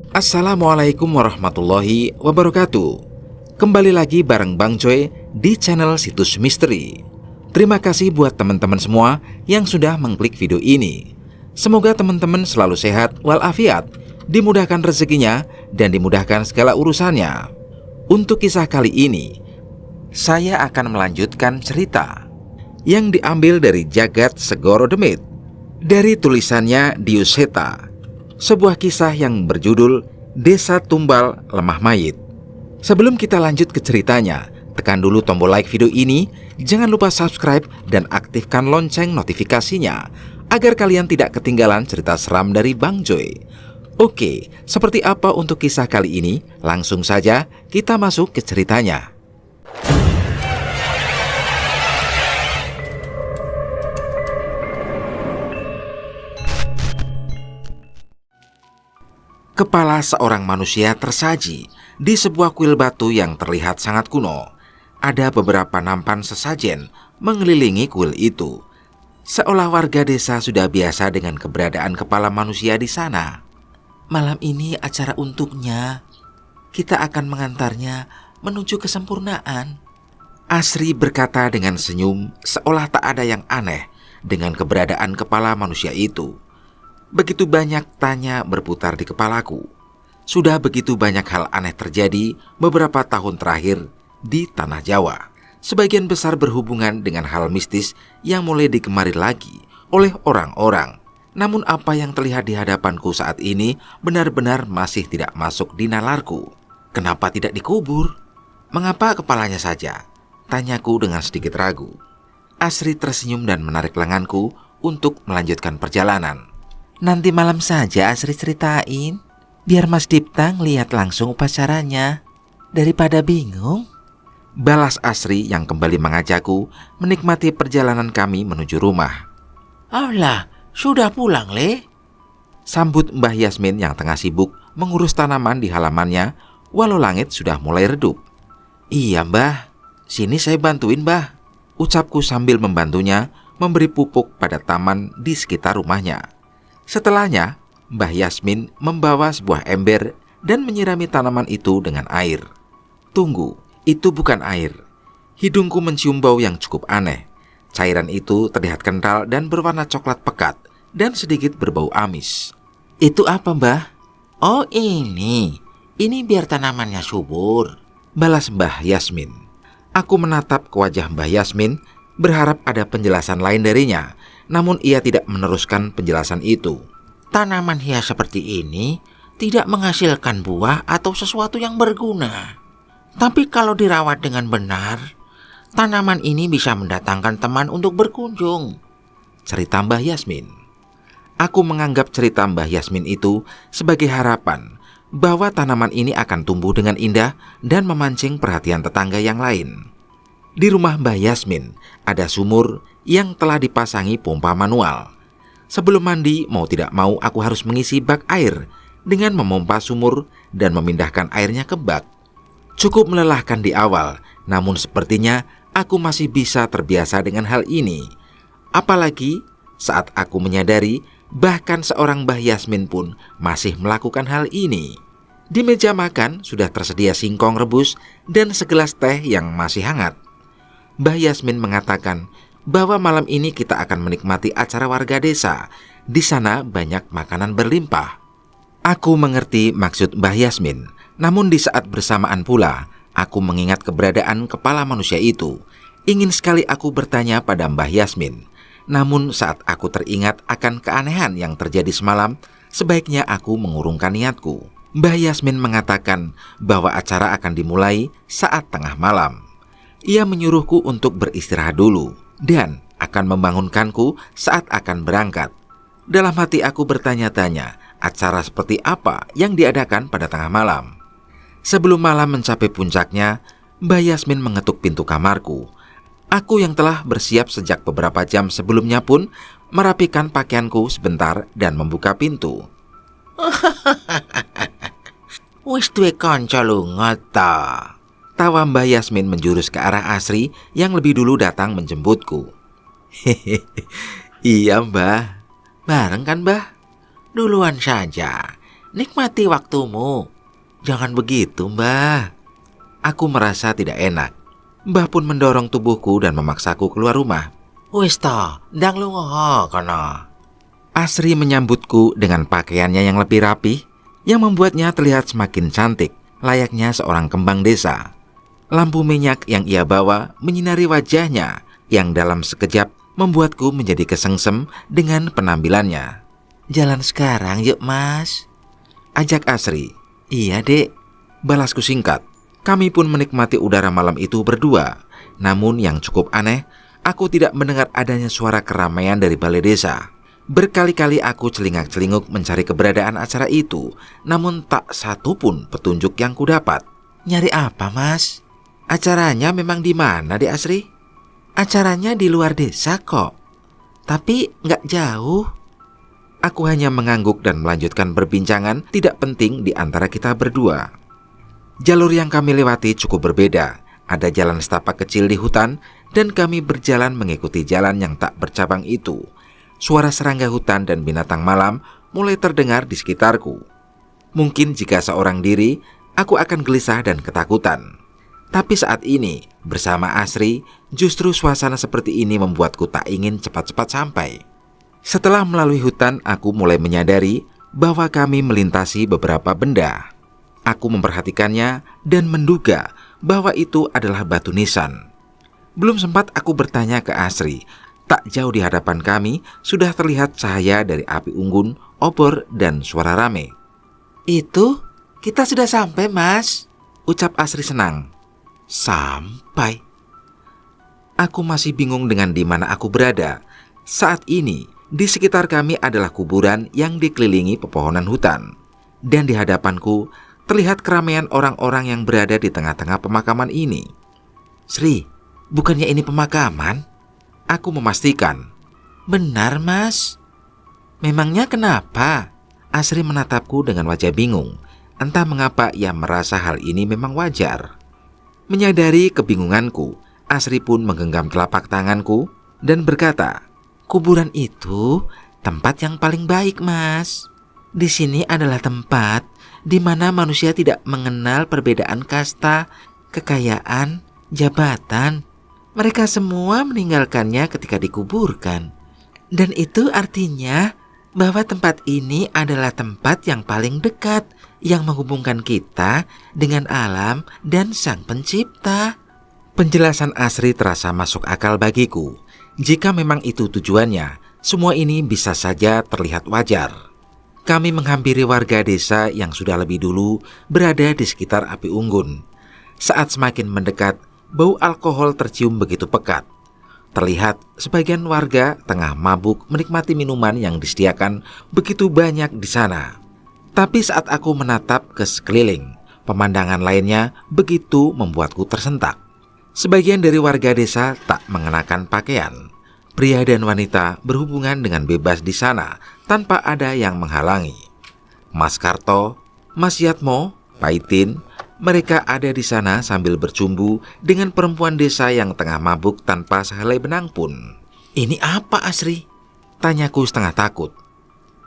Assalamualaikum warahmatullahi wabarakatuh. Kembali lagi bareng Bang Joy di channel Situs Misteri. Terima kasih buat teman-teman semua yang sudah mengklik video ini. Semoga teman-teman selalu sehat walafiat, dimudahkan rezekinya dan dimudahkan segala urusannya. Untuk kisah kali ini, saya akan melanjutkan cerita yang diambil dari Jagat Segoro Demit dari tulisannya Diuseta, sebuah kisah yang berjudul Desa Tumbal Lemah Mayit. Sebelum kita lanjut ke ceritanya, tekan dulu tombol like video ini, jangan lupa subscribe dan aktifkan lonceng notifikasinya agar kalian tidak ketinggalan cerita seram dari Bang Joy. Oke, seperti apa untuk kisah kali ini? Langsung saja kita masuk ke ceritanya. Kepala seorang manusia tersaji di sebuah kuil batu yang terlihat sangat kuno. Ada beberapa nampan sesajen mengelilingi kuil itu. Seolah warga desa sudah biasa dengan keberadaan kepala manusia di sana. Malam ini acara untuknya. Kita akan mengantarnya menuju kesempurnaan. Asri berkata dengan senyum, seolah tak ada yang aneh dengan keberadaan kepala manusia itu. Begitu banyak tanya berputar di kepalaku. Sudah begitu banyak hal aneh terjadi beberapa tahun terakhir di tanah Jawa. Sebagian besar berhubungan dengan hal mistis yang mulai digemari lagi oleh orang-orang. Namun apa yang terlihat di hadapanku saat ini benar-benar masih tidak masuk di nalarku. Kenapa tidak dikubur? Mengapa kepalanya saja? Tanyaku dengan sedikit ragu. Asri tersenyum dan menarik lenganku untuk melanjutkan perjalanan. Nanti malam saja Asri ceritain, biar Mas Diptang lihat langsung upacaranya, daripada bingung. Balas Asri yang kembali mengajakku menikmati perjalanan kami menuju rumah. Alah, sudah pulang, Le? Sambut Mbah Yasmin yang tengah sibuk mengurus tanaman di halamannya walau langit sudah mulai redup. Iya Mbah, sini saya bantuin Mbah, ucapku sambil membantunya memberi pupuk pada taman di sekitar rumahnya. Setelahnya, Mbah Yasmin membawa sebuah ember dan menyirami tanaman itu dengan air. Tunggu, itu bukan air. Hidungku mencium bau yang cukup aneh. Cairan itu terlihat kental dan berwarna coklat pekat dan sedikit berbau amis. Itu apa, Mbah? Oh ini biar tanamannya subur, balas Mbah Yasmin. Aku menatap ke wajah Mbah Yasmin, berharap ada penjelasan lain darinya. Namun ia tidak meneruskan penjelasan itu. Tanaman hias seperti ini tidak menghasilkan buah atau sesuatu yang berguna. Tapi kalau dirawat dengan benar, tanaman ini bisa mendatangkan teman untuk berkunjung, cerita Mbah Yasmin. Aku menganggap cerita Mbah Yasmin itu sebagai harapan bahwa tanaman ini akan tumbuh dengan indah dan memancing perhatian tetangga yang lain. Di rumah Mbah Yasmin ada sumur yang telah dipasangi pompa manual. Sebelum mandi, mau tidak mau aku harus mengisi bak air dengan memompa sumur dan memindahkan airnya ke bak. Cukup melelahkan di awal, namun sepertinya aku masih bisa terbiasa dengan hal ini. Apalagi saat aku menyadari bahkan seorang Mbah Yasmin pun masih melakukan hal ini. Di meja makan sudah tersedia singkong rebus dan segelas teh yang masih hangat. Mbah Yasmin mengatakan bahwa malam ini kita akan menikmati acara warga desa. Di sana banyak makanan berlimpah. Aku mengerti maksud Mbah Yasmin, namun di saat bersamaan pula, aku mengingat keberadaan kepala manusia itu. Ingin sekali aku bertanya pada Mbah Yasmin. Namun saat aku teringat akan keanehan yang terjadi semalam, sebaiknya aku mengurungkan niatku. Mbah Yasmin mengatakan bahwa acara akan dimulai saat tengah malam. Ia menyuruhku untuk beristirahat dulu dan akan membangunkanku saat akan berangkat. Dalam hati aku bertanya-tanya, acara seperti apa yang diadakan pada tengah malam. Sebelum malam mencapai puncaknya, Mbah Yasmin mengetuk pintu kamarku. Aku yang telah bersiap sejak beberapa jam sebelumnya pun merapikan pakaianku sebentar dan membuka pintu. Wis duwe kanca lunga ta? Tawa Mbah Yasmin menjurus ke arah Asri yang lebih dulu datang menjemputku. Iya Mbah. Bareng kan Mbah? Duluan saja. nikmati waktumu. Jangan begitu, Mbah. Aku merasa tidak enak. Mbah pun mendorong tubuhku dan memaksaku keluar rumah. Wis ta, ndang lunga kana. Asri menyambutku dengan pakaiannya yang lebih rapi, yang membuatnya terlihat semakin cantik, layaknya seorang kembang desa. Lampu minyak yang ia bawa menyinari wajahnya, yang dalam sekejap membuatku menjadi kesengsem dengan penampilannya. Jalan sekarang yuk mas, ajak Asri. Iya dek, balasku singkat. Kami pun menikmati udara malam itu berdua. Namun yang cukup aneh, aku tidak mendengar adanya suara keramaian dari balai desa. Berkali-kali aku celingak-celinguk mencari keberadaan acara itu, namun tak satu pun petunjuk yang kudapat. Nyari apa mas? Acaranya memang di mana, Dek Asri? Acaranya di luar desa kok, tapi nggak jauh. Aku hanya mengangguk dan melanjutkan perbincangan tidak penting di antara kita berdua. Jalur yang kami lewati cukup berbeda. Ada jalan setapak kecil di hutan, dan kami berjalan mengikuti jalan yang tak bercabang itu. Suara serangga hutan dan binatang malam mulai terdengar di sekitarku. Mungkin jika seorang diri, aku akan gelisah dan ketakutan. Tapi saat ini, bersama Asri, justru suasana seperti ini membuatku tak ingin cepat-cepat sampai. Setelah melalui hutan, aku mulai menyadari bahwa kami melintasi beberapa benda. Aku memperhatikannya dan menduga bahwa itu adalah batu nisan. Belum sempat aku bertanya ke Asri, tak jauh di hadapan kami sudah terlihat cahaya dari api unggun, obor, dan suara rame. Itu, kita sudah sampai mas, ucap Asri senang. Sampai? Aku masih bingung dengan di mana aku berada. Saat ini, di sekitar kami adalah kuburan yang dikelilingi pepohonan hutan. Dan di hadapanku, terlihat keramaian orang-orang yang berada di tengah-tengah pemakaman ini. Sri, bukannya ini pemakaman? Aku memastikan. Benar mas. Memangnya kenapa? Asri menatapku dengan wajah bingung. Entah mengapa ia merasa hal ini memang wajar. Menyadari kebingunganku, Asri pun menggenggam telapak tanganku dan berkata, kuburan itu tempat yang paling baik mas. Di sini adalah tempat di mana manusia tidak mengenal perbedaan kasta, kekayaan, jabatan. Mereka semua meninggalkannya ketika dikuburkan. Dan itu artinya bahwa tempat ini adalah tempat yang paling dekat yang menghubungkan kita dengan alam dan Sang Pencipta. Penjelasan Asri terasa masuk akal bagiku. Jika memang itu tujuannya, semua ini bisa saja terlihat wajar. Kami menghampiri warga desa yang sudah lebih dulu berada di sekitar api unggun. Saat semakin mendekat, bau alkohol tercium begitu pekat. Terlihat sebagian warga tengah mabuk menikmati minuman yang disediakan begitu banyak di sana. Tapi saat aku menatap ke sekeliling, pemandangan lainnya begitu membuatku tersentak. Sebagian dari warga desa tak mengenakan pakaian. Pria dan wanita berhubungan dengan bebas di sana tanpa ada yang menghalangi. Mas Karto, Mas Yatmo, Paitin, mereka ada di sana sambil bercumbu dengan perempuan desa yang tengah mabuk tanpa sehelai benang pun. Ini apa Asri? Tanyaku setengah takut.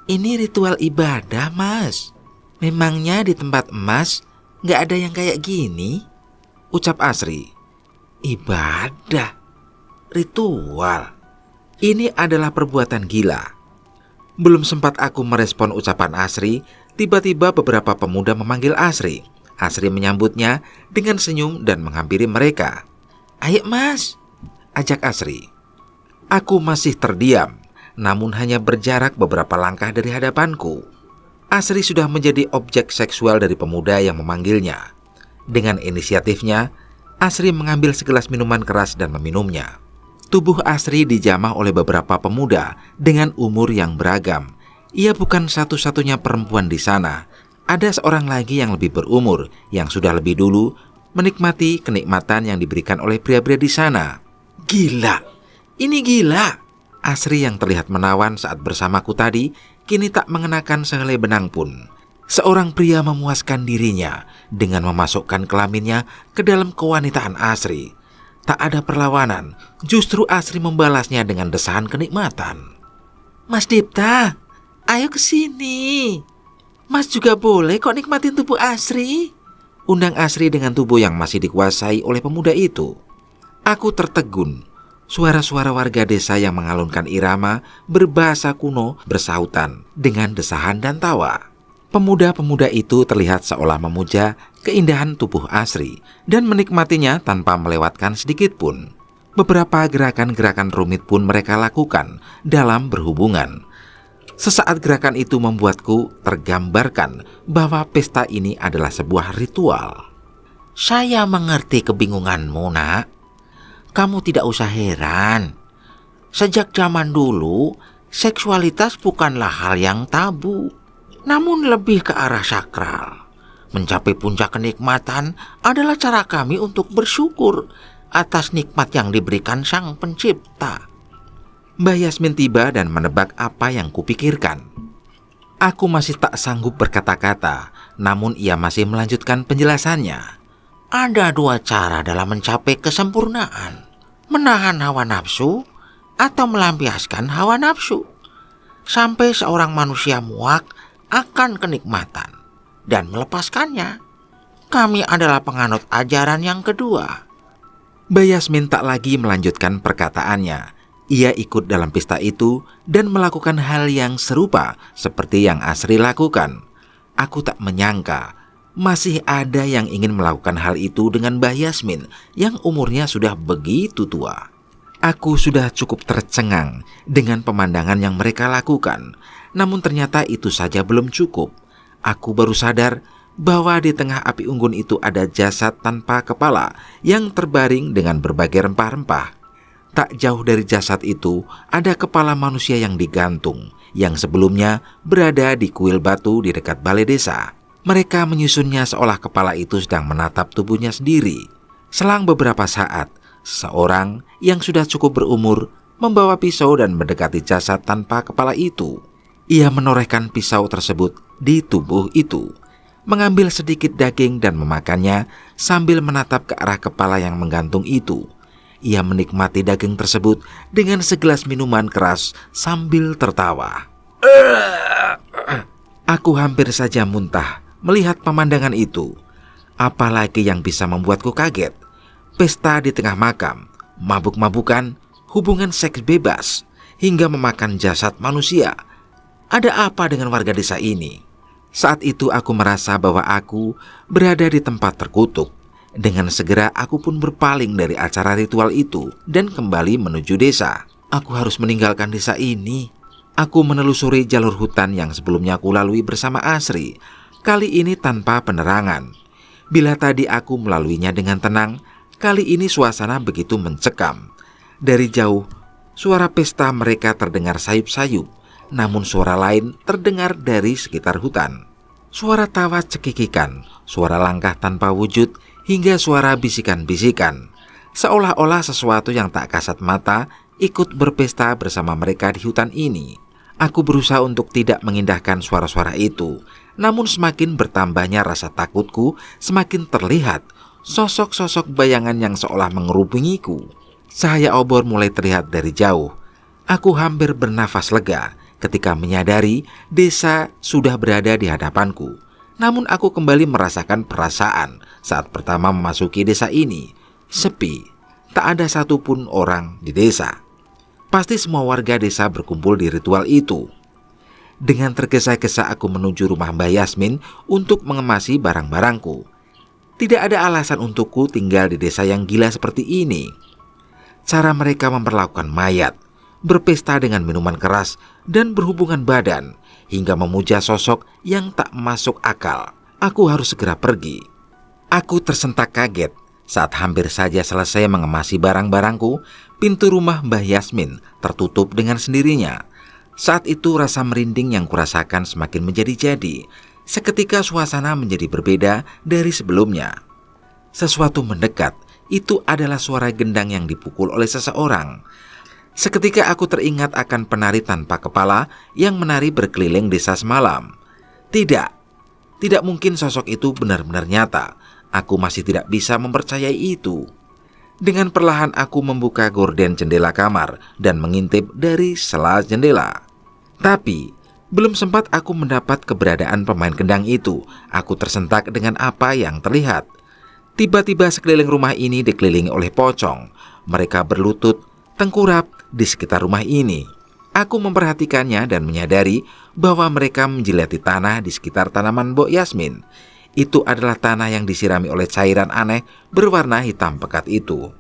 Ini ritual ibadah mas. Memangnya di tempat emas gak ada yang kayak gini? Ucap Asri. Ibadah? Ritual? Ini adalah perbuatan gila. Belum sempat aku merespon ucapan Asri, tiba-tiba beberapa pemuda memanggil Asri. Asri menyambutnya dengan senyum dan menghampiri mereka. Ayo mas, ajak Asri. Aku masih terdiam, namun hanya berjarak beberapa langkah dari hadapanku. Asri sudah menjadi objek seksual dari pemuda yang memanggilnya. Dengan inisiatifnya, Asri mengambil segelas minuman keras dan meminumnya. Tubuh Asri dijamah oleh beberapa pemuda dengan umur yang beragam. Ia bukan satu-satunya perempuan di sana. Ada seorang lagi yang lebih berumur, yang sudah lebih dulu menikmati kenikmatan yang diberikan oleh pria-pria di sana. Gila, ini gila. Asri yang terlihat menawan saat bersamaku tadi, kini tak mengenakan sehelai benang pun. Seorang pria memuaskan dirinya dengan memasukkan kelaminnya ke dalam kewanitaan Asri. Tak ada perlawanan, justru Asri membalasnya dengan desahan kenikmatan. Mas Dipta, ayo ke sini. Mas juga boleh kok nikmatin tubuh Asri, undang Asri dengan tubuh yang masih dikuasai oleh pemuda itu. Aku tertegun. Suara-suara warga desa yang mengalunkan irama berbahasa kuno bersahutan dengan desahan dan tawa. Pemuda-pemuda itu terlihat seolah memuja keindahan tubuh Asri dan menikmatinya tanpa melewatkan sedikit pun. Beberapa gerakan-gerakan rumit pun mereka lakukan dalam berhubungan. Sesaat gerakan itu membuatku tergambarkan bahwa pesta ini adalah sebuah ritual. Saya mengerti kebingunganmu, Nak. Kamu tidak usah heran. Sejak zaman dulu, seksualitas bukanlah hal yang tabu, namun lebih ke arah sakral. Mencapai puncak kenikmatan adalah cara kami untuk bersyukur atas nikmat yang diberikan Sang Pencipta. Mbah Yasmin tiba dan menebak apa yang kupikirkan. Aku masih tak sanggup berkata-kata, namun ia masih melanjutkan penjelasannya. Ada 2 cara dalam mencapai kesempurnaan. Menahan hawa nafsu atau melampiaskan hawa nafsu. Sampai seorang manusia muak akan kenikmatan dan melepaskannya. Kami adalah penganut ajaran yang kedua. Mbah Yasmin tak lagi melanjutkan perkataannya. Ia ikut dalam pesta itu dan melakukan hal yang serupa seperti yang Asri lakukan. Aku tak menyangka masih ada yang ingin melakukan hal itu dengan Mbah Yasmin yang umurnya sudah begitu tua. Aku sudah cukup tercengang dengan pemandangan yang mereka lakukan. Namun ternyata itu saja belum cukup. Aku baru sadar bahwa di tengah api unggun itu ada jasad tanpa kepala yang terbaring dengan berbagai rempah-rempah. Tak jauh dari jasad itu ada kepala manusia yang digantung, yang sebelumnya berada di kuil batu di dekat balai desa. Mereka menyusunnya seolah kepala itu sedang menatap tubuhnya sendiri. Selang beberapa saat, seorang yang sudah cukup berumur membawa pisau dan mendekati jasad tanpa kepala itu. Ia menorehkan pisau tersebut di tubuh itu, mengambil sedikit daging dan memakannya sambil menatap ke arah kepala yang menggantung itu. Ia menikmati daging tersebut dengan segelas minuman keras sambil tertawa. Aku hampir saja muntah melihat pemandangan itu. Apalagi yang bisa membuatku kaget? Pesta di tengah makam, mabuk-mabukan, hubungan seks bebas, hingga memakan jasad manusia. Ada apa dengan warga desa ini? Saat itu aku merasa bahwa aku berada di tempat terkutuk. Dengan segera aku pun berpaling dari acara ritual itu dan kembali menuju desa. Aku harus meninggalkan desa ini. Aku menelusuri jalur hutan yang sebelumnya aku lalui bersama Asri. Kali ini tanpa penerangan. Bila tadi aku melaluinya dengan tenang, kali ini suasana begitu mencekam. Dari jauh, suara pesta mereka terdengar sayup-sayup, namun suara lain terdengar dari sekitar hutan. Suara tawa cekikikan, suara langkah tanpa wujud, hingga suara bisikan-bisikan. Seolah-olah sesuatu yang tak kasat mata ikut berpesta bersama mereka di hutan ini. Aku berusaha untuk tidak mengindahkan suara-suara itu. Namun semakin bertambahnya rasa takutku, semakin terlihat sosok-sosok bayangan yang seolah mengerubungiku. Cahaya obor mulai terlihat dari jauh. Aku hampir bernafas lega ketika menyadari desa sudah berada di hadapanku. Namun aku kembali merasakan perasaan saat pertama memasuki desa ini. Sepi, tak ada satupun orang di desa. Pasti semua warga desa berkumpul di ritual itu. Dengan tergesa-gesa aku menuju rumah Mbah Yasmin untuk mengemasi barang-barangku. Tidak ada alasan untukku tinggal di desa yang gila seperti ini. Cara mereka memperlakukan mayat, berpesta dengan minuman keras, dan berhubungan badan, hingga memuja sosok yang tak masuk akal. Aku harus segera pergi. Aku tersentak kaget saat hampir saja selesai mengemasi barang-barangku, pintu rumah Mbah Yasmin tertutup dengan sendirinya. Saat itu rasa merinding yang kurasakan semakin menjadi-jadi. Seketika suasana menjadi berbeda dari sebelumnya. Sesuatu mendekat, itu adalah suara gendang yang dipukul oleh seseorang. Seketika aku teringat akan penari tanpa kepala yang menari berkeliling desa semalam. Tidak mungkin sosok itu benar-benar nyata. Aku masih tidak bisa mempercayai itu. Dengan perlahan aku membuka gorden jendela kamar dan mengintip dari sela jendela. Tapi Belum sempat aku mendapat keberadaan pemain kendang itu, aku tersentak dengan apa yang terlihat. Tiba-tiba sekeliling rumah ini dikelilingi oleh pocong. Mereka berlutut, tengkurap di sekitar rumah ini. Aku memperhatikannya dan menyadari bahwa mereka menjilati tanah di sekitar tanaman Mbok Yasmin. Itu adalah tanah yang disirami oleh cairan aneh berwarna hitam pekat itu.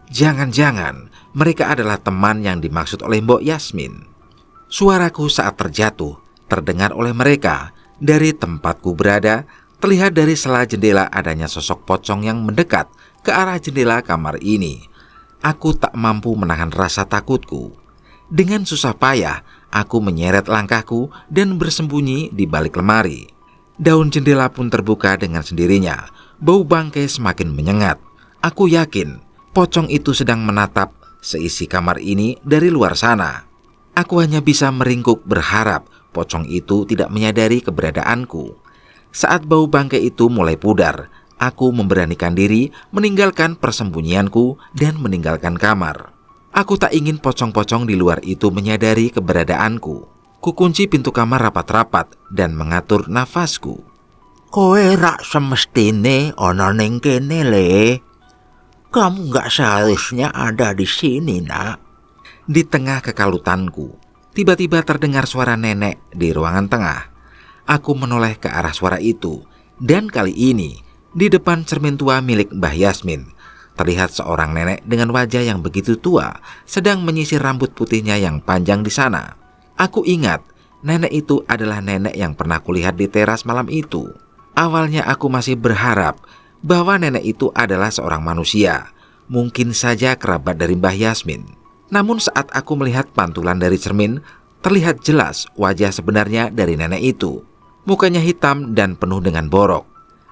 Jangan-jangan mereka adalah teman yang dimaksud oleh Mbok Yasmin. Suaraku saat terjatuh terdengar oleh mereka. Dari tempatku berada, terlihat dari sela jendela adanya sosok pocong yang mendekat ke arah jendela kamar ini. Aku tak mampu menahan rasa takutku. Dengan susah payah, aku menyeret langkahku dan bersembunyi di balik lemari. Daun jendela pun terbuka dengan sendirinya. Bau bangkai semakin menyengat. Aku yakin pocong itu sedang menatap seisi kamar ini dari luar sana. Aku hanya bisa meringkuk berharap pocong itu tidak menyadari keberadaanku. Saat bau bangkai itu mulai pudar, aku memberanikan diri meninggalkan persembunyianku dan meninggalkan kamar. Aku tak ingin pocong-pocong di luar itu menyadari keberadaanku. Kukunci pintu kamar rapat-rapat dan mengatur nafasku. Kowe rak semestine ana ning kene le. Kamu gak seharusnya ada di sini, Nak. Di tengah kekalutanku, tiba-tiba terdengar suara nenek di ruangan tengah. Aku menoleh ke arah suara itu, dan kali ini di depan cermin tua milik Mbah Yasmin, terlihat seorang nenek dengan wajah yang begitu tua sedang menyisir rambut putihnya yang panjang di sana. Aku ingat nenek itu adalah nenek yang pernah kulihat di teras malam itu. Awalnya aku masih berharap bahwa nenek itu adalah seorang manusia, mungkin saja kerabat dari Mbah Yasmin. Namun saat aku melihat pantulan dari cermin, terlihat jelas wajah sebenarnya dari nenek itu. Mukanya hitam dan penuh dengan borok.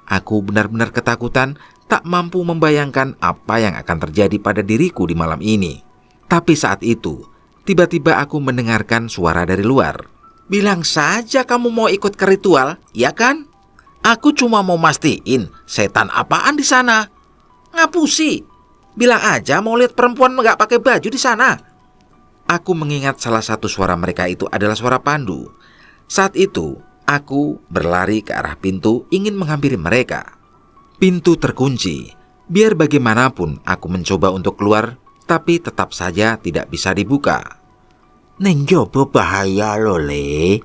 Aku benar-benar ketakutan, tak mampu membayangkan apa yang akan terjadi pada diriku di malam ini. Tapi saat itu, tiba-tiba aku mendengarkan suara dari luar. Bilang saja kamu mau ikut ke ritual, ya kan? Aku cuma mau mastiin setan apaan di sana. Ngapusi. Bilang aja mau lihat perempuan nggak pakai baju di sana. Aku mengingat salah satu suara mereka itu adalah suara Pandu. Saat itu, aku berlari ke arah pintu ingin menghampiri mereka. Pintu terkunci. Biar bagaimanapun aku mencoba untuk keluar, tapi tetap saja tidak bisa dibuka. Ning jowo bahaya lo le.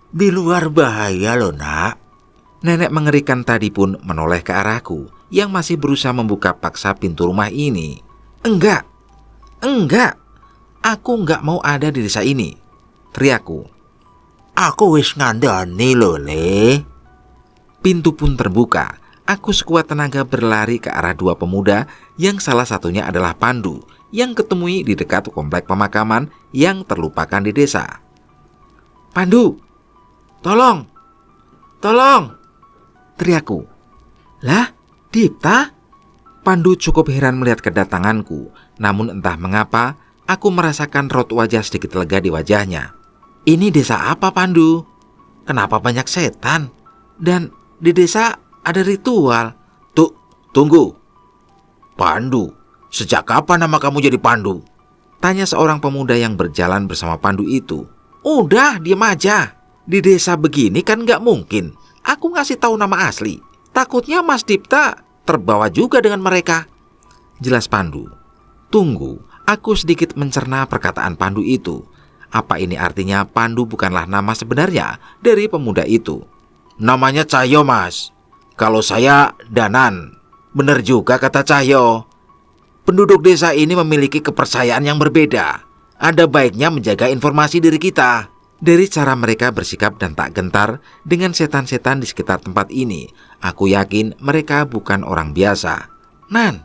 Di luar bahaya lo, Nak. Nenek mengerikan tadi pun menoleh ke arahku yang masih berusaha membuka paksa pintu rumah ini. Enggak, aku enggak mau ada di desa ini, teriakku. Aku wis ngandani lo le. Pintu pun terbuka. Aku sekuat tenaga berlari ke arah dua pemuda yang salah satunya adalah Pandu yang ketemui di dekat komplek pemakaman yang terlupakan di desa. Pandu, tolong, teriakku. Lah, Dipta? Pandu cukup heran melihat kedatanganku, namun entah mengapa aku merasakan raut wajah sedikit lega di wajahnya. Ini desa apa, Pandu? Kenapa banyak setan? Dan di desa ada ritual. Tunggu. Pandu, sejak kapan nama kamu jadi Pandu? Tanya seorang pemuda yang berjalan bersama Pandu itu. Udah, diam aja. Di desa begini kan gak mungkin aku ngasih tahu nama asli. Takutnya Mas Dipta terbawa juga dengan mereka, jelas Pandu. Tunggu, aku sedikit mencerna perkataan Pandu itu. Apa ini artinya Pandu bukanlah nama sebenarnya dari pemuda itu? Namanya Cahyo, Mas. Kalau saya Danan. Bener juga kata Cahyo. Penduduk desa ini memiliki kepercayaan yang berbeda. Ada baiknya menjaga informasi diri kita. Dari cara mereka bersikap dan tak gentar dengan setan-setan di sekitar tempat ini, aku yakin mereka bukan orang biasa. Nan,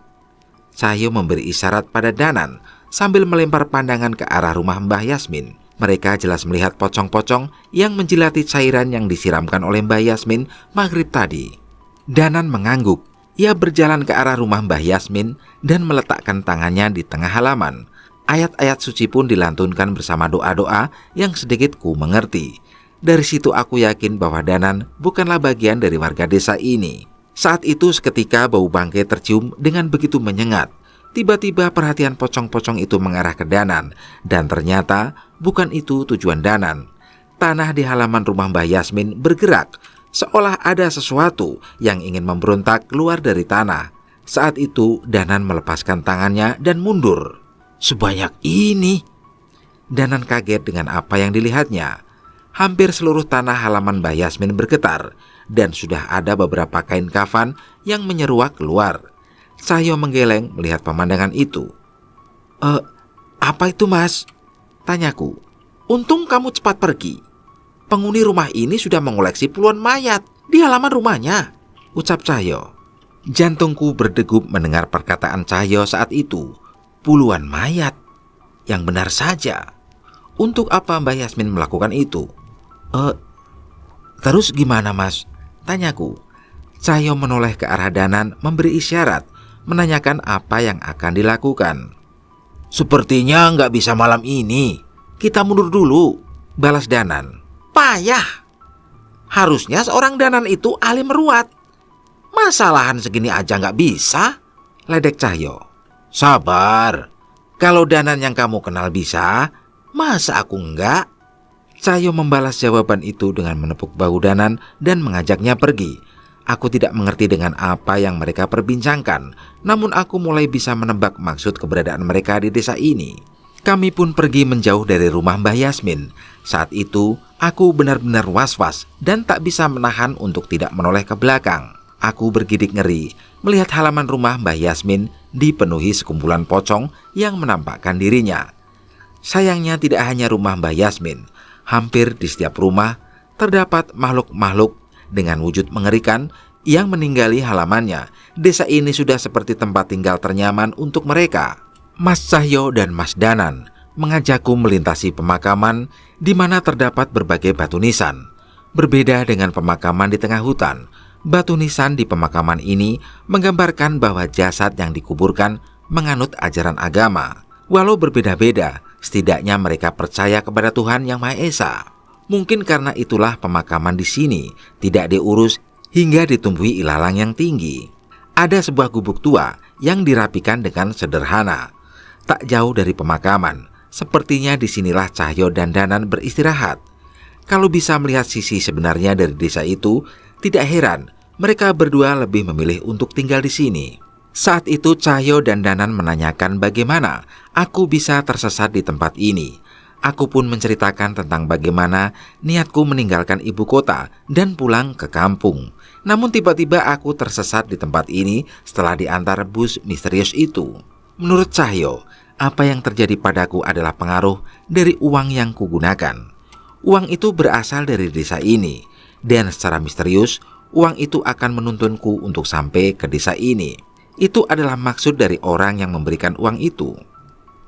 Cahyo memberi isyarat pada Danan sambil melempar pandangan ke arah rumah Mbah Yasmin. Mereka jelas melihat pocong-pocong yang menjilati cairan yang disiramkan oleh Mbah Yasmin maghrib tadi. Danan mengangguk. Ia berjalan ke arah rumah Mbah Yasmin dan meletakkan tangannya di tengah halaman. Ayat-ayat suci pun dilantunkan bersama doa-doa yang sedikit ku mengerti. Dari situ aku yakin bahwa Danan bukanlah bagian dari warga desa ini. Saat itu seketika bau bangkai tercium dengan begitu menyengat. Tiba-tiba perhatian pocong-pocong itu mengarah ke Danan, dan ternyata bukan itu tujuan Danan. Tanah di halaman rumah Mbah Yasmin bergerak, seolah ada sesuatu yang ingin memberontak keluar dari tanah. Saat itu Danan melepaskan tangannya dan mundur. Sebanyak ini? Danan kaget dengan apa yang dilihatnya. Hampir seluruh tanah halaman Mbah Yasmin bergetar, dan sudah ada beberapa kain kafan yang menyeruak keluar. Cahyo menggeleng melihat pemandangan itu. Apa itu, Mas?" Tanyaku. "Untung kamu cepat pergi. Penghuni rumah ini sudah mengoleksi puluhan mayat di halaman rumahnya," ucap Cahyo. Jantungku berdegup mendengar perkataan Cahyo saat itu. Puluhan mayat? Yang benar saja. Untuk apa Mbah Yasmin melakukan itu? Terus gimana, Mas?" Tanyaku. Cahyo menoleh ke arah Danan memberi isyarat, menanyakan apa yang akan dilakukan. "Sepertinya nggak bisa malam ini. Kita mundur dulu," balas Danan. "Payah. Harusnya seorang Danan itu ahli meruat. Masalahan segini aja nggak bisa," ledek Cahyo. "Sabar. Kalau Danan yang kamu kenal bisa, masa aku enggak?" Cahyo membalas jawaban itu dengan menepuk bahu Danan dan mengajaknya pergi. Aku tidak mengerti dengan apa yang mereka perbincangkan, namun aku mulai bisa menebak maksud keberadaan mereka di desa ini. Kami pun pergi menjauh dari rumah Mbah Yasmin. Saat itu, aku benar-benar was-was dan tak bisa menahan untuk tidak menoleh ke belakang. Aku bergidik ngeri melihat halaman rumah Mbah Yasmin dipenuhi sekumpulan pocong yang menampakkan dirinya. Sayangnya tidak hanya rumah Mbah Yasmin. Hampir di setiap rumah terdapat makhluk-makhluk dengan wujud mengerikan yang meninggali halamannya. Desa ini sudah seperti tempat tinggal ternyaman untuk mereka. Mas Cahyo dan Mas Danan mengajakku melintasi pemakaman di mana terdapat berbagai batu nisan. Berbeda dengan pemakaman di tengah hutan, batu nisan di pemakaman ini menggambarkan bahwa jasad yang dikuburkan menganut ajaran agama. Walau berbeda-beda, setidaknya mereka percaya kepada Tuhan Yang Maha Esa. Mungkin karena itulah pemakaman di sini tidak diurus hingga ditumbuhi ilalang yang tinggi. Ada sebuah gubuk tua yang dirapikan dengan sederhana. Tak jauh dari pemakaman, sepertinya disinilah Cahyo dan Danan beristirahat. Kalau bisa melihat sisi sebenarnya dari desa itu, tidak heran mereka berdua lebih memilih untuk tinggal di sini. Saat itu Cahyo dan Danan menanyakan bagaimana aku bisa tersesat di tempat ini. Aku pun menceritakan tentang bagaimana niatku meninggalkan ibu kota dan pulang ke kampung. Namun tiba-tiba aku tersesat di tempat ini setelah diantar bus misterius itu. Menurut Cahyo, apa yang terjadi padaku adalah pengaruh dari uang yang kugunakan. Uang itu berasal dari desa ini, dan secara misterius, uang itu akan menuntunku untuk sampai ke desa ini. Itu adalah maksud dari orang yang memberikan uang itu.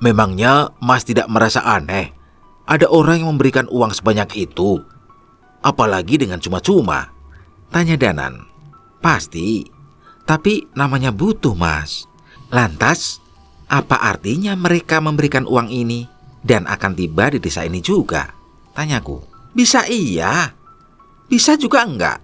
"Memangnya Mas tidak merasa aneh? Ada orang yang memberikan uang sebanyak itu, apalagi dengan cuma-cuma?" tanya Danan. "Pasti, tapi namanya butuh, Mas." "Lantas, apa artinya mereka memberikan uang ini dan akan tiba di desa ini juga?" tanyaku. "Bisa iya, bisa juga enggak.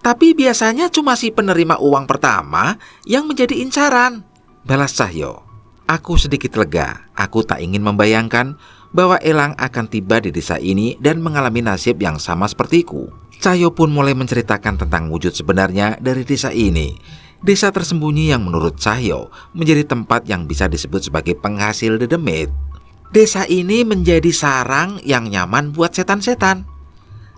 Tapi biasanya cuma si penerima uang pertama yang menjadi incaran," balas Cahyo. Aku sedikit lega. Aku tak ingin membayangkan bahwa Elang akan tiba di desa ini dan mengalami nasib yang sama sepertiku. Cahyo pun mulai menceritakan tentang wujud sebenarnya dari desa ini. Desa tersembunyi yang menurut Cahyo menjadi tempat yang bisa disebut sebagai penghasil dedemit. "Desa ini menjadi sarang yang nyaman buat setan-setan.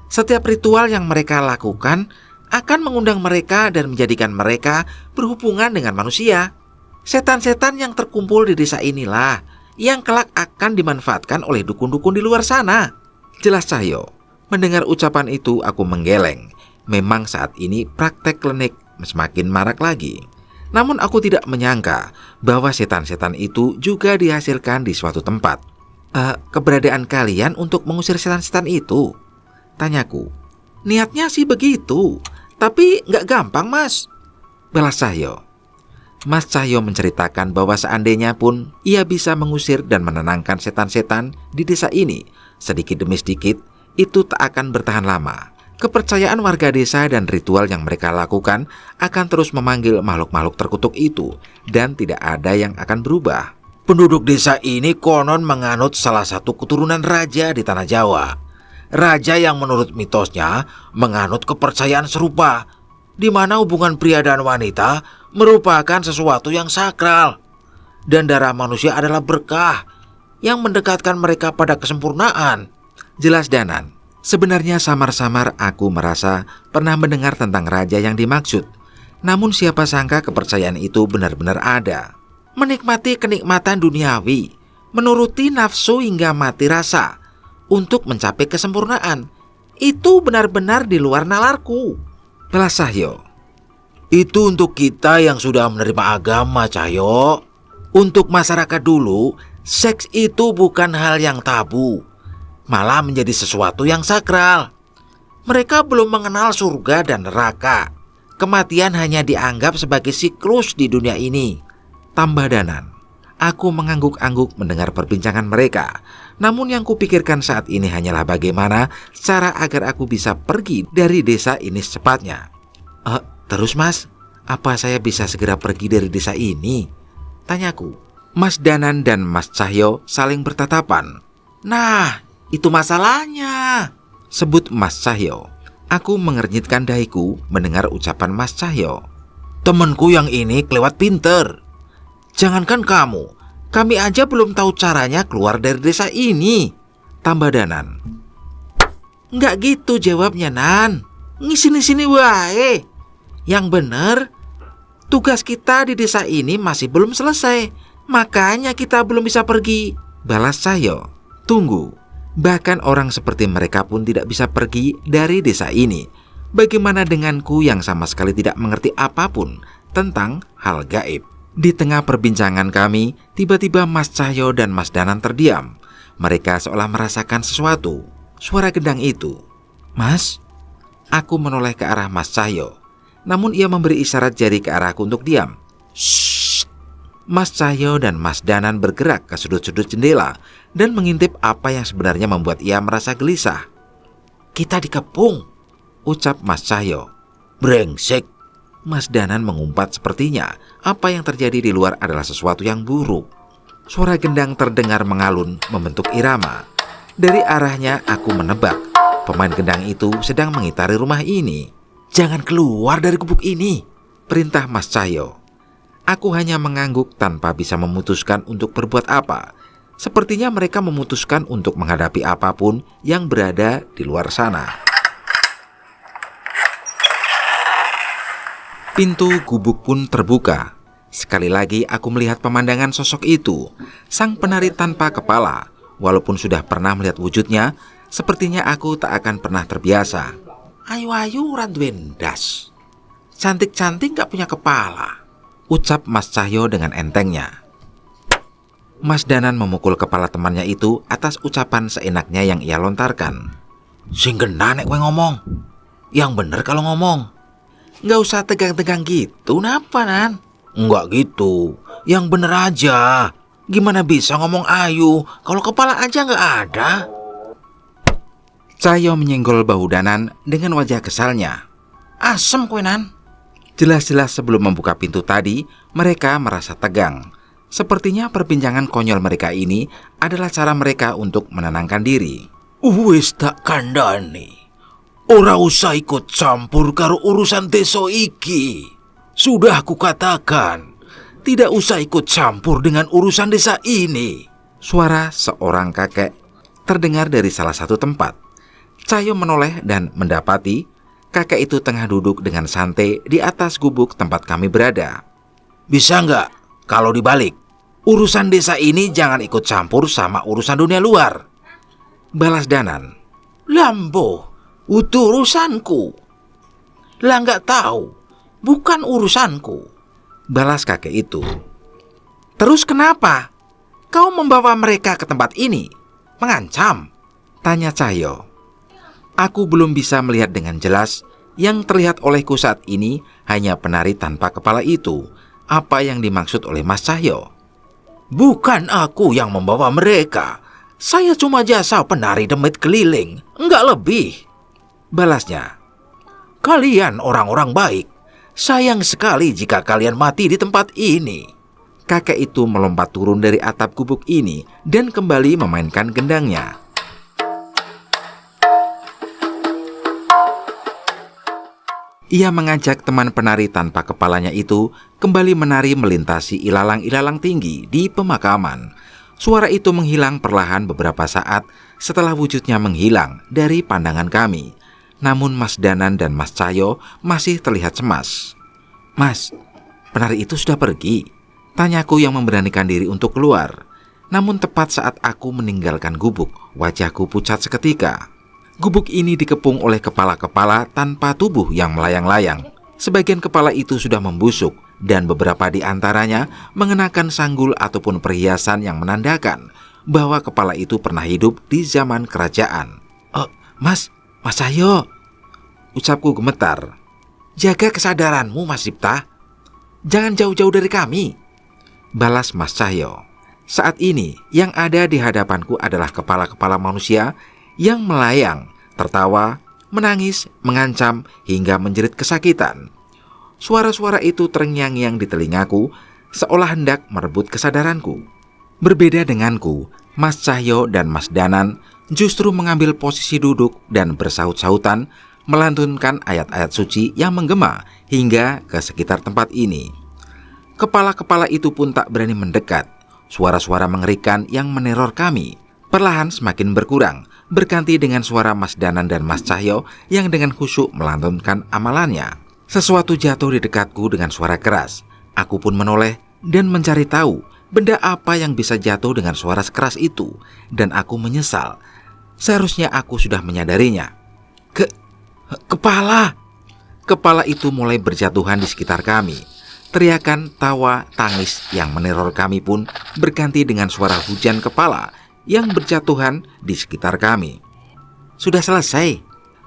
Setiap ritual yang mereka lakukan akan mengundang mereka dan menjadikan mereka berhubungan dengan manusia. Setan-setan yang terkumpul di desa inilah yang kelak akan dimanfaatkan oleh dukun-dukun di luar sana," jelas Cahyo. Mendengar ucapan itu aku menggeleng. Memang saat ini praktek klinik semakin marak lagi. Namun aku tidak menyangka bahwa setan-setan itu juga dihasilkan di suatu tempat. Keberadaan kalian untuk mengusir setan-setan itu?" tanyaku. "Niatnya sih begitu, tapi nggak gampang, Mas," balas Cahyo. Mas Cahyo menceritakan bahwa seandainya pun ia bisa mengusir dan menenangkan setan-setan di desa ini, sedikit demi sedikit, itu tak akan bertahan lama. Kepercayaan warga desa dan ritual yang mereka lakukan akan terus memanggil makhluk-makhluk terkutuk itu, dan tidak ada yang akan berubah. "Penduduk desa ini konon menganut salah satu keturunan raja di tanah Jawa. raja yang menurut mitosnya menganut kepercayaan serupa, di mana hubungan pria dan wanita merupakan sesuatu yang sakral, dan darah manusia adalah berkah yang mendekatkan mereka pada kesempurnaan. Jelas Danan. Sebenarnya samar-samar aku merasa pernah mendengar tentang raja yang dimaksud. Namun siapa sangka kepercayaan itu benar-benar ada. Menikmati kenikmatan duniawi, menuruti nafsu hingga mati rasa untuk mencapai kesempurnaan, itu benar-benar di luar nalarku. Balas Cahyo. Itu untuk kita yang sudah menerima agama, Cahyo. Untuk masyarakat dulu, seks itu bukan hal yang tabu, malah menjadi sesuatu yang sakral. Mereka belum mengenal surga dan neraka. Kematian hanya dianggap sebagai siklus di dunia ini. Tambah Danan. Aku mengangguk-angguk mendengar perbincangan mereka. Namun yang kupikirkan saat ini hanyalah bagaimana cara agar aku bisa pergi dari desa ini secepatnya. Terus Mas, apa saya bisa segera pergi dari desa ini? Tanyaku. Mas Danan dan Mas Cahyo saling bertatapan. Nah, itu masalahnya, sebut Mas Cahyo. Aku mengernyitkan dahiku mendengar ucapan Mas Cahyo. Temanku yang ini kelewat pinter. Jangankan kamu, kami aja belum tahu caranya keluar dari desa ini, tambah Danan. Nggak gitu jawabnya, Nan. Sini wae. Yang bener, tugas kita di desa ini masih belum selesai. Makanya kita belum bisa pergi, balas Cahyo. Tunggu. Bahkan orang seperti mereka pun tidak bisa pergi dari desa ini. Bagaimana denganku yang sama sekali tidak mengerti apapun tentang hal gaib? Di tengah perbincangan kami, tiba-tiba Mas Cahyo dan Mas Danan terdiam. Mereka seolah merasakan sesuatu. Suara gendang itu. Mas? Aku menoleh ke arah Mas Cahyo. Namun ia memberi isyarat jari ke arahku untuk diam. Shh. Mas Cahyo dan Mas Danan bergerak ke sudut-sudut jendela dan mengintip apa yang sebenarnya membuat ia merasa gelisah. Kita dikepung, ucap Mas Cahyo. Brengsek. Mas Danan mengumpat sepertinya apa yang terjadi di luar adalah sesuatu yang buruk. Suara gendang terdengar mengalun membentuk irama. Dari arahnya aku menebak pemain gendang itu sedang mengitari rumah ini. Jangan keluar dari gubuk ini, perintah Mas Cahyo. Aku hanya mengangguk tanpa bisa memutuskan untuk berbuat apa. Sepertinya mereka memutuskan untuk menghadapi apapun yang berada di luar sana. Pintu gubuk pun terbuka. Sekali lagi aku melihat pemandangan sosok itu. Sang penari tanpa kepala. Walaupun sudah pernah melihat wujudnya, sepertinya aku tak akan pernah terbiasa. Ayu-ayu randwendas. Cantik-cantik gak punya kepala, ucap Mas Cahyo dengan entengnya. Mas Danan memukul kepala temannya itu atas ucapan seenaknya yang ia lontarkan. Sing kena nek kowe ngomong. Yang bener kalau ngomong. Gak usah tegang-tegang gitu, napa Nan? Enggak gitu, yang bener aja. Gimana bisa ngomong ayu kalau kepala aja gak ada? Cahyo menyenggol bahu Danan dengan wajah kesalnya. Asem kowe Nan. Jelas-jelas sebelum membuka pintu tadi, mereka merasa tegang. Sepertinya perbincangan konyol mereka ini adalah cara mereka untuk menenangkan diri. Wis tak kandhani. Ora usah ikut campur karo urusan desa iki. Sudah aku katakan, tidak usah ikut campur dengan urusan desa ini. Suara seorang kakek terdengar dari salah satu tempat. Cahyo menoleh dan mendapati kakek itu tengah duduk dengan santai di atas gubuk tempat kami berada. Bisa nggak kalau dibalik? Urusan desa ini jangan ikut campur sama urusan dunia luar, balas Danan. Lambo, itu urusanku. Lah nggak tahu, bukan urusanku, balas kakek itu. Terus kenapa kau membawa mereka ke tempat ini? Mengancam? Tanya Cahyo. Aku belum bisa melihat dengan jelas. Yang terlihat olehku saat ini hanya penari tanpa kepala itu. Apa yang dimaksud oleh Mas Cahyo? Bukan aku yang membawa mereka. Saya cuma jasa penari demit keliling, enggak lebih, balasnya. Kalian orang-orang baik. Sayang sekali jika kalian mati di tempat ini. Kakek itu melompat turun dari atap gubuk ini dan kembali memainkan gendangnya. Ia mengajak teman penari tanpa kepalanya itu kembali menari melintasi ilalang-ilalang tinggi di pemakaman. Suara itu menghilang perlahan beberapa saat setelah wujudnya menghilang dari pandangan kami. Namun Mas Danan dan Mas Cahyo masih terlihat cemas. "Mas, penari itu sudah pergi?" tanyaku yang memberanikan diri untuk keluar. Namun tepat saat aku meninggalkan gubuk, wajahku pucat seketika. Gubuk ini dikepung oleh kepala-kepala tanpa tubuh yang melayang-layang. Sebagian kepala itu sudah membusuk dan beberapa di antaranya mengenakan sanggul ataupun perhiasan yang menandakan bahwa kepala itu pernah hidup di zaman kerajaan. "Oh, Mas Cahyo," ucapku gemetar. "Jaga kesadaranmu, Mas Dipta. Jangan jauh-jauh dari kami," balas Mas Cahyo. Saat ini yang ada di hadapanku adalah kepala-kepala manusia yang melayang, tertawa, menangis, mengancam, hingga menjerit kesakitan. Suara-suara itu terngiang-ngiang di telingaku, seolah hendak merebut kesadaranku. Berbeda denganku, Mas Cahyo dan Mas Danan justru mengambil posisi duduk dan bersaut-sautan, melantunkan ayat-ayat suci yang menggema hingga ke sekitar tempat ini. Kepala-kepala itu pun tak berani mendekat. Suara-suara mengerikan yang meneror kami perlahan semakin berkurang, berganti dengan suara Mas Danan dan Mas Cahyo yang dengan khusyuk melantunkan amalannya. Sesuatu jatuh di dekatku dengan suara keras. Aku pun menoleh dan mencari tahu benda apa yang bisa jatuh dengan suara sekeras itu, dan aku menyesal. Seharusnya aku sudah menyadarinya. Kepala! Kepala itu mulai berjatuhan di sekitar kami. Teriakan, tawa, tangis yang meneror kami pun berganti dengan suara hujan kepala yang berjatuhan di sekitar kami. Sudah selesai.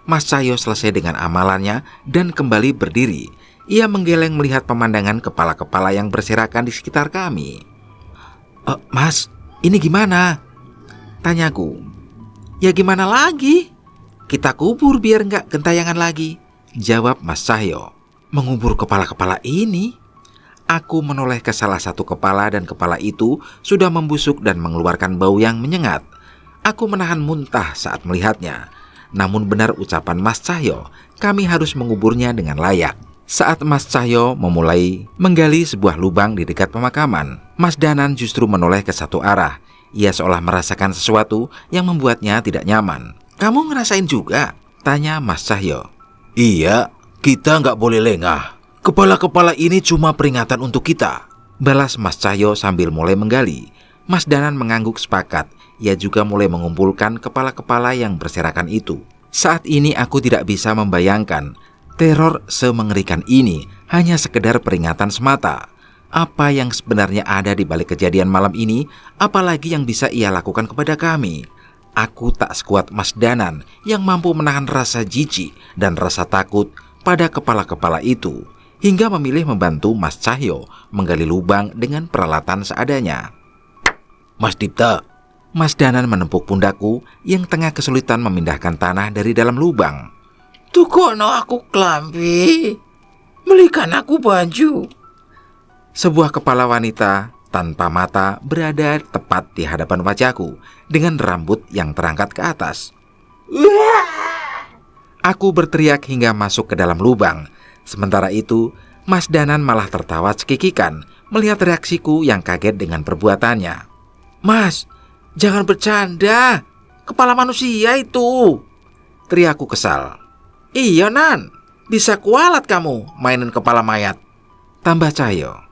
Mas Cahyo selesai dengan amalannya dan kembali berdiri. Ia menggeleng melihat pemandangan kepala-kepala yang berserakan di sekitar kami. "Mas, ini gimana?" tanyaku. "Ya gimana lagi? Kita kubur biar nggak gentayangan lagi," jawab Mas Cahyo. "Mengubur kepala-kepala ini?" Aku menoleh ke salah satu kepala dan kepala itu sudah membusuk dan mengeluarkan bau yang menyengat. Aku menahan muntah saat melihatnya. Namun benar ucapan Mas Cahyo, kami harus menguburnya dengan layak. Saat Mas Cahyo memulai menggali sebuah lubang di dekat pemakaman, Mas Danan justru menoleh ke satu arah. Ia seolah merasakan sesuatu yang membuatnya tidak nyaman. "Kamu ngerasain juga?" tanya Mas Cahyo. "Iya, kita nggak boleh lengah. Kepala-kepala ini cuma peringatan untuk kita," balas Mas Cahyo sambil mulai menggali. Mas Danan mengangguk sepakat. Ia juga mulai mengumpulkan kepala-kepala yang berserakan itu. Saat ini aku tidak bisa membayangkan teror semengerikan ini hanya sekedar peringatan semata. Apa yang sebenarnya ada di balik kejadian malam ini, apalagi yang bisa ia lakukan kepada kami. Aku tak sekuat Mas Danan yang mampu menahan rasa jijik dan rasa takut pada kepala-kepala itu, hingga memilih membantu Mas Cahyo menggali lubang dengan peralatan seadanya. "Mas Dipta," Mas Danan menepuk pundakku yang tengah kesulitan memindahkan tanah dari dalam lubang. "Tukono aku klambi, belikan aku baju." Sebuah kepala wanita tanpa mata berada tepat di hadapan wajahku dengan rambut yang terangkat ke atas. Aku berteriak hingga masuk ke dalam lubang. Sementara itu, Mas Danan malah tertawa cekikikan melihat reaksiku yang kaget dengan perbuatannya. "Mas, jangan bercanda. Kepala manusia itu," teriakku kesal. "Iya Nan, bisa kualat kamu mainin kepala mayat," tambah Cahyo.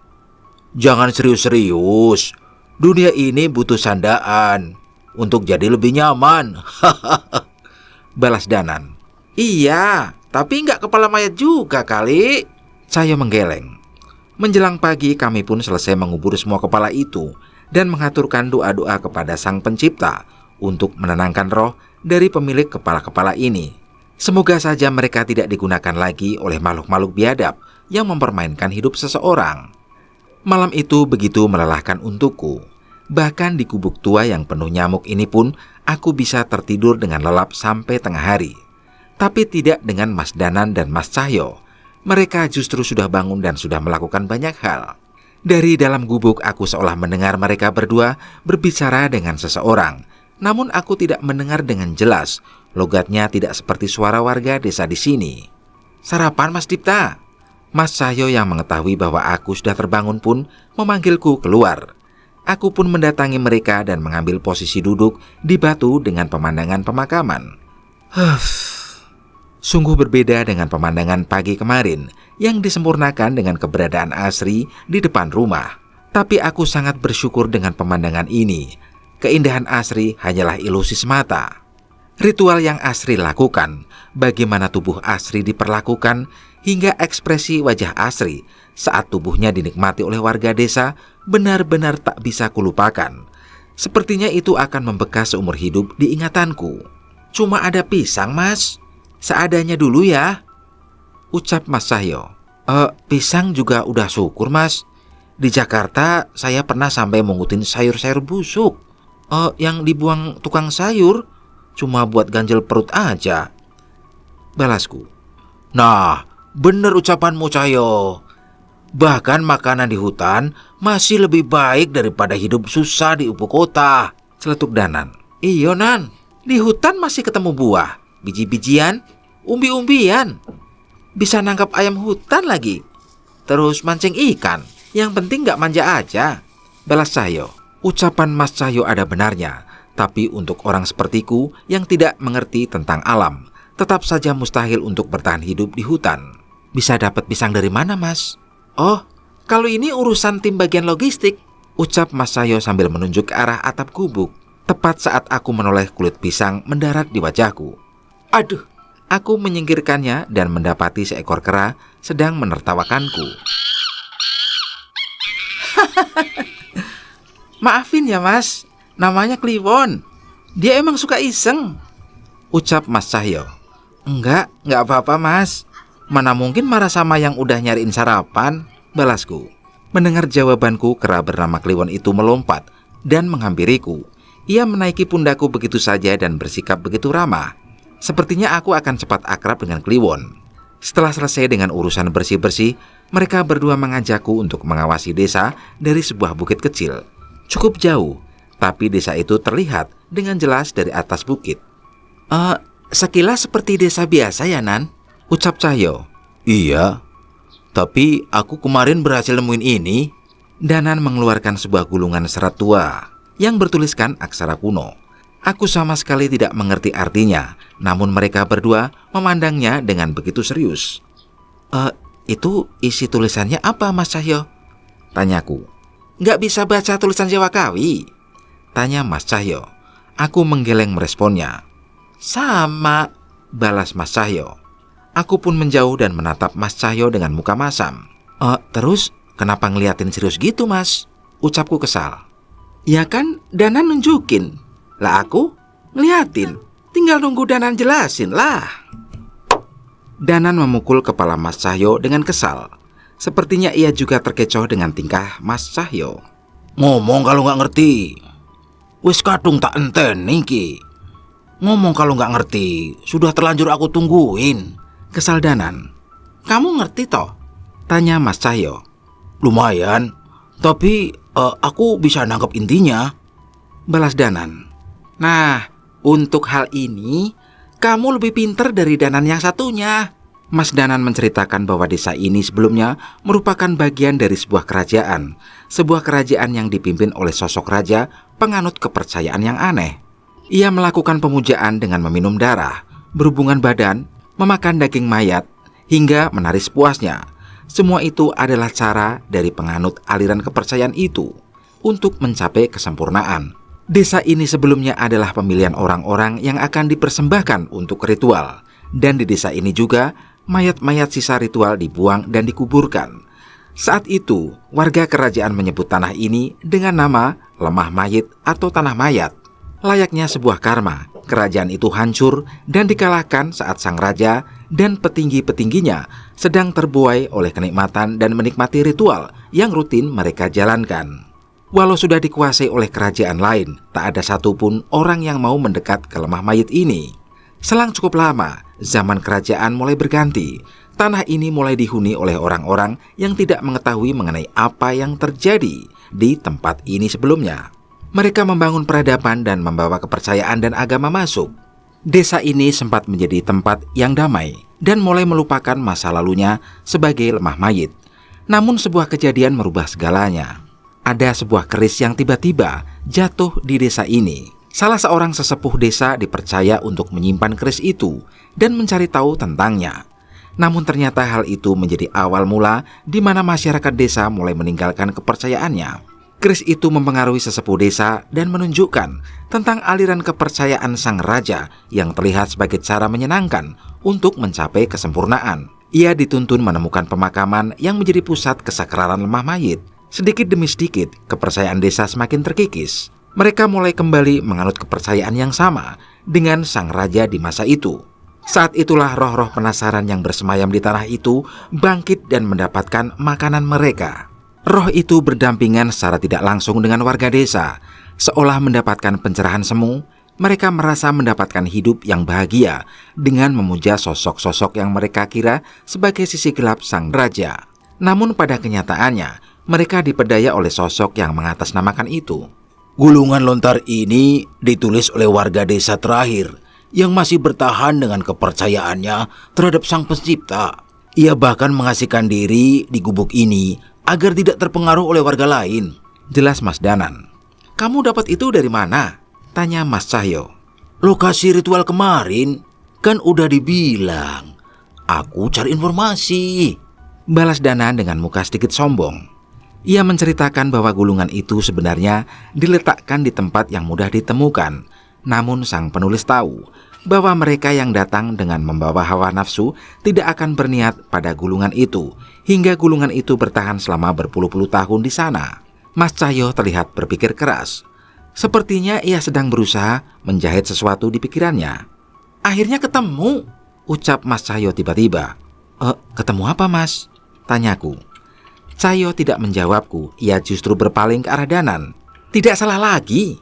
"Jangan serius-serius. Dunia ini butuh sandaan untuk jadi lebih nyaman," balas Danan. "Iya, tapi nggak kepala mayat juga kali," Cahyo menggeleng. Menjelang pagi kami pun selesai mengubur semua kepala itu dan mengaturkan doa-doa kepada Sang Pencipta untuk menenangkan roh dari pemilik kepala-kepala ini. Semoga saja mereka tidak digunakan lagi oleh makhluk-makhluk biadab yang mempermainkan hidup seseorang. Malam itu begitu melelahkan untukku. Bahkan di gubuk tua yang penuh nyamuk ini pun aku bisa tertidur dengan lelap sampai tengah hari. Tapi tidak dengan Mas Danan dan Mas Cahyo. Mereka justru sudah bangun dan sudah melakukan banyak hal. Dari dalam gubuk aku seolah mendengar mereka berdua berbicara dengan seseorang. Namun aku tidak mendengar dengan jelas. Logatnya tidak seperti suara warga desa di sini. Sarapan Mas Dipta. Mas Cahyo yang mengetahui bahwa aku sudah terbangun pun memanggilku keluar. Aku pun mendatangi mereka dan mengambil posisi duduk di batu dengan pemandangan pemakaman. Sungguh berbeda dengan pemandangan pagi kemarin yang disempurnakan dengan keberadaan Asri di depan rumah. Tapi aku sangat bersyukur dengan pemandangan ini. Keindahan Asri hanyalah ilusi semata. Ritual yang Asri lakukan, bagaimana tubuh Asri diperlakukan, hingga ekspresi wajah Asri saat tubuhnya dinikmati oleh warga desa benar-benar tak bisa kulupakan. Sepertinya itu akan membekas seumur hidup di ingatanku. Cuma ada pisang, Mas. Seadanya dulu ya, ucap Mas Cahyo. Pisang juga udah syukur, Mas. Di Jakarta saya pernah sampai mengutin sayur-sayur busuk. Yang dibuang tukang sayur cuma buat ganjel perut aja, balasku. Nah, bener ucapanmu, Cahyo. Bahkan makanan di hutan masih lebih baik daripada hidup susah di ibu kota, celetuk Danan. Iyo, Nan. Di hutan masih ketemu buah, biji-bijian, umbi-umbian. Bisa nangkap ayam hutan lagi. Terus mancing ikan. Yang penting gak manja aja, balas Cahyo. Ucapan Mas Cahyo ada benarnya. Tapi untuk orang sepertiku yang tidak mengerti tentang alam, tetap saja mustahil untuk bertahan hidup di hutan. Bisa dapat pisang dari mana, Mas? Oh, kalau ini urusan tim bagian logistik, ucap Mas Cahyo sambil menunjuk ke arah atap gubuk. Tepat saat aku menoleh kulit pisang mendarat di wajahku. Aduh, aku menyingkirkannya dan mendapati seekor kera sedang menertawakanku. Maafin ya, Mas, namanya Kliwon. Dia emang suka iseng, ucap Mas Cahyo. Enggak apa-apa, Mas. Mana mungkin marah sama yang udah nyariin sarapan, balasku. Mendengar jawabanku, kera bernama Kliwon itu melompat dan menghampiriku. Ia menaiki pundaku begitu saja dan bersikap begitu ramah. Sepertinya aku akan cepat akrab dengan Kliwon. Setelah selesai dengan urusan bersih-bersih, mereka berdua mengajakku untuk mengawasi desa dari sebuah bukit kecil. Cukup jauh, tapi desa itu terlihat dengan jelas dari atas bukit. Sekilas seperti desa biasa ya, Nan? Ucap Cahyo. Iya, tapi aku kemarin berhasil nemuin ini. Danan mengeluarkan sebuah gulungan serat tua yang bertuliskan aksara kuno. Aku sama sekali tidak mengerti artinya, namun mereka berdua memandangnya dengan begitu serius. Itu isi tulisannya apa, Mas Cahyo? Tanyaku. Nggak bisa baca tulisan Jawa Kawi? Tanya Mas Cahyo. Aku menggeleng meresponnya. Sama, balas Mas Cahyo. Aku pun menjauh dan menatap Mas Cahyo dengan muka masam. Terus kenapa ngeliatin serius gitu, Mas? Ucapku kesal. Ya kan Danan nunjukin. Lah aku ngeliatin. Tinggal nunggu Danan jelasin lah. Danan memukul kepala Mas Cahyo dengan kesal. Sepertinya ia juga terkecoh dengan tingkah Mas Cahyo. Ngomong kalau nggak ngerti. Wis kadung tak enten niki. Ngomong kalau nggak ngerti. Sudah terlanjur aku tungguin. Kesal Danan. Kamu ngerti toh? Tanya Mas Cahyo. Lumayan. Tapi aku bisa nangkep intinya, balas Danan. Nah, untuk hal ini kamu lebih pinter dari Danan yang satunya. Mas Danan menceritakan bahwa desa ini sebelumnya merupakan bagian dari sebuah kerajaan. Sebuah kerajaan yang dipimpin oleh sosok raja penganut kepercayaan yang aneh. Ia melakukan pemujaan dengan meminum darah, berhubungan badan, memakan daging mayat, hingga menari sepuasnya. Semua itu adalah cara dari penganut aliran kepercayaan itu untuk mencapai kesempurnaan. Desa ini sebelumnya adalah pemilihan orang-orang yang akan dipersembahkan untuk ritual. Dan di desa ini juga mayat-mayat sisa ritual dibuang dan dikuburkan. Saat itu, warga kerajaan menyebut tanah ini dengan nama Lemah Mayit atau Tanah Mayat. Layaknya sebuah karma, kerajaan itu hancur dan dikalahkan saat sang raja dan petinggi-petingginya sedang terbuai oleh kenikmatan dan menikmati ritual yang rutin mereka jalankan. Walau sudah dikuasai oleh kerajaan lain, tak ada satupun orang yang mau mendekat ke Lemah Mayit ini. Selang cukup lama, zaman kerajaan mulai berganti. Tanah ini mulai dihuni oleh orang-orang yang tidak mengetahui mengenai apa yang terjadi di tempat ini sebelumnya. Mereka membangun peradaban dan membawa kepercayaan dan agama masuk. Desa ini sempat menjadi tempat yang damai, dan mulai melupakan masa lalunya sebagai lemah mayit. Namun sebuah kejadian merubah segalanya. Ada sebuah keris yang tiba-tiba jatuh di desa ini. Salah seorang sesepuh desa dipercaya untuk menyimpan keris itu dan mencari tahu tentangnya. Namun ternyata hal itu menjadi awal mula di mana masyarakat desa mulai meninggalkan kepercayaannya. Keris itu mempengaruhi sesepuh desa dan menunjukkan tentang aliran kepercayaan sang raja yang terlihat sebagai cara menyenangkan untuk mencapai kesempurnaan. Ia dituntun menemukan pemakaman yang menjadi pusat kesakralan lemah mayit. Sedikit demi sedikit, kepercayaan desa semakin terkikis. Mereka mulai kembali menganut kepercayaan yang sama dengan sang raja di masa itu. Saat itulah roh-roh penasaran yang bersemayam di tanah itu bangkit dan mendapatkan makanan mereka. Roh itu berdampingan secara tidak langsung dengan warga desa. Seolah mendapatkan pencerahan semu, mereka merasa mendapatkan hidup yang bahagia dengan memuja sosok-sosok yang mereka kira sebagai sisi gelap sang raja. Namun pada kenyataannya, mereka diperdaya oleh sosok yang mengatasnamakan itu. Gulungan lontar ini ditulis oleh warga desa terakhir yang masih bertahan dengan kepercayaannya terhadap sang pencipta. Ia bahkan mengasihkan diri di gubuk ini agar tidak terpengaruh oleh warga lain. Jelas Mas Danan. Kamu dapat itu dari mana? Tanya Mas Cahyo. Lokasi ritual kemarin, kan udah dibilang. Aku cari informasi. Balas Danan dengan muka sedikit sombong. Ia menceritakan bahwa gulungan itu sebenarnya diletakkan di tempat yang mudah ditemukan. Namun sang penulis tahu bahwa mereka yang datang dengan membawa hawa nafsu tidak akan berniat pada gulungan itu, hingga gulungan itu bertahan selama berpuluh-puluh tahun di sana. Mas Cahyo terlihat berpikir keras. Sepertinya ia sedang berusaha menjahit sesuatu di pikirannya. Akhirnya ketemu, ucap Mas Cahyo tiba-tiba. Ketemu apa Mas? Tanyaku. Cahyo tidak menjawabku, ia justru berpaling ke arah Danan. Tidak salah lagi.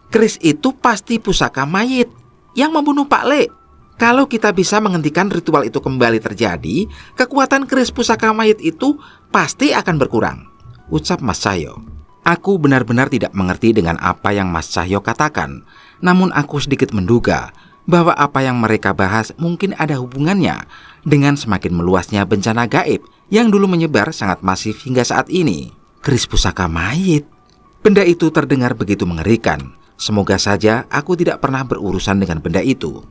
Keris itu pasti pusaka mayit yang membunuh Pak Le. Kalau kita bisa menghentikan ritual itu kembali terjadi, kekuatan keris pusaka mayit itu pasti akan berkurang, ucap Mas Cahyo. Aku benar-benar tidak mengerti dengan apa yang Mas Cahyo katakan. Namun aku sedikit menduga bahwa apa yang mereka bahas mungkin ada hubungannya dengan semakin meluasnya bencana gaib yang dulu menyebar sangat masif hingga saat ini. Keris pusaka mayit. Benda itu terdengar begitu mengerikan. Semoga saja aku tidak pernah berurusan dengan benda itu.